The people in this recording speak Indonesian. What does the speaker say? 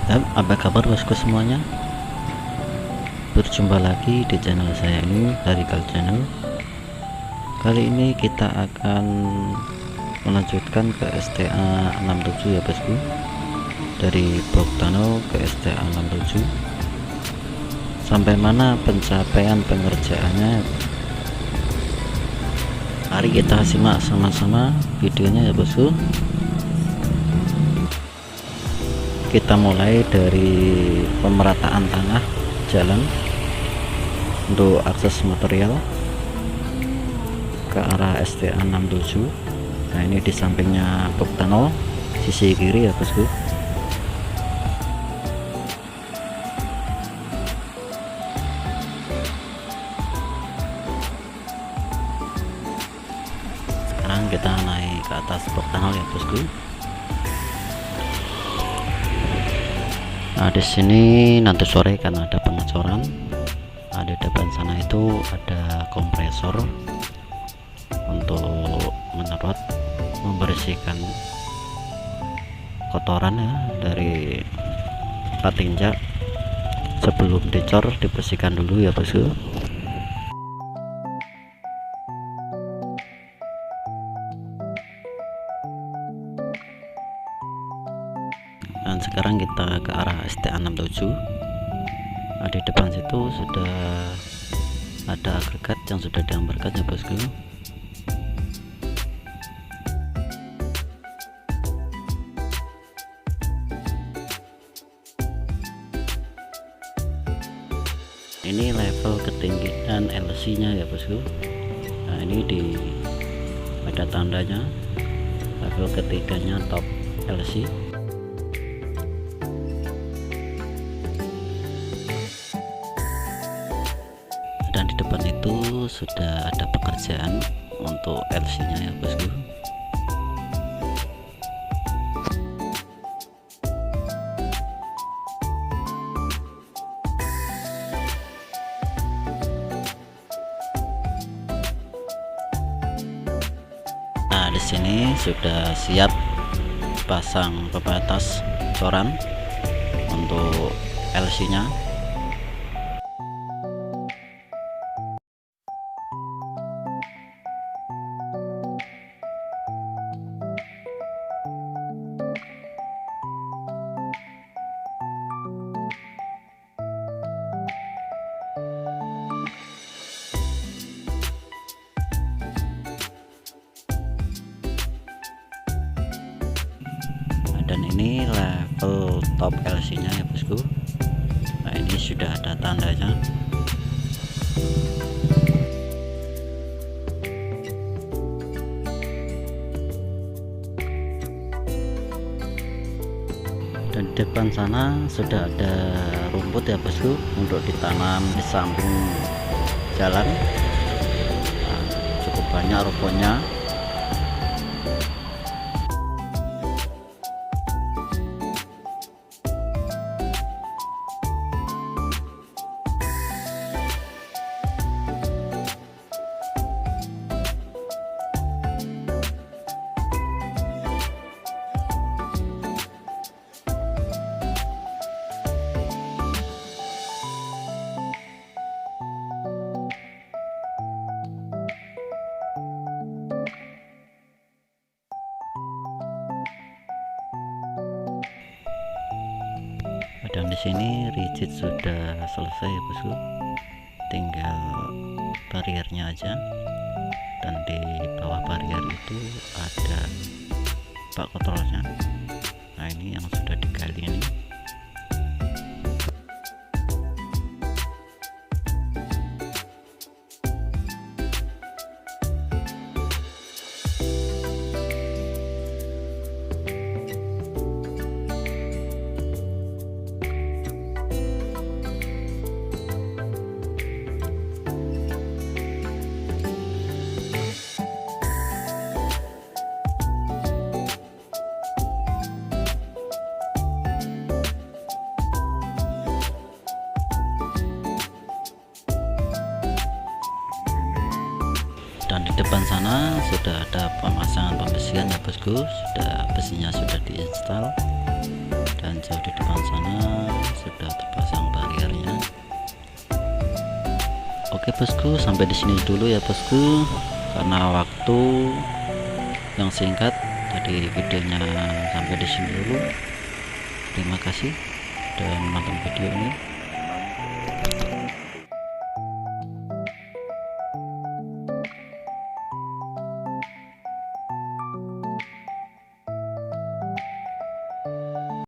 Apa kabar bosku semuanya? Berjumpa lagi di channel saya ini, Harikal Channel. Kali ini kita akan melanjutkan ke STA 67 ya bosku. Dari Boktano ke STA 67. Sampai mana pencapaian pengerjaannya? Mari kita simak sama-sama videonya ya bosku. Kita mulai dari pemerataan tanah jalan untuk akses material ke arah STA 67. Nah, ini di sampingnya Boktano, sisi kiri ya bosku. Sekarang kita naik ke atas Boktano ya bosku. Nah, di sini nanti sore karena ada pengecoran. Nah, di depan sana itu ada kompresor untuk menyerot, membersihkan kotoran ya dari tempat injak. Sebelum dicor dibersihkan dulu ya bosku. Dan sekarang kita ke arah STA 67. Nah, di depan situ sudah ada agregat yang sudah diambarkan ya bosku. Ini level ketinggian LC nya ya bosku. Nah, ini ada tandanya level ketiganya top LC. Dan di depan itu sudah ada pekerjaan untuk LC nya ya bosku. Nah, di sini sudah siap pasang pembatas coran untuk LC nya. Dan ini level top LC nya ya bosku. Nah, ini sudah ada tandanya. Dan di depan sana sudah ada rumput ya bosku untuk ditanam di samping jalan. Nah, cukup banyak rumputnya. Dan di sini rigid sudah selesai ya bosku, tinggal bariernya aja. Dan di bawah barrier itu ada bak kontrolnya. Nah, ini yang sudah digali ini. Dan di depan sana sudah ada pemasangan pembesian ya bosku, sudah besinya sudah diinstal dan jauh di depan sana sudah terpasang bariernya. Oke bosku, sampai di sini dulu ya bosku, karena waktu yang singkat. Jadi videonya sampai di sini dulu. Terima kasih dan menonton video ini.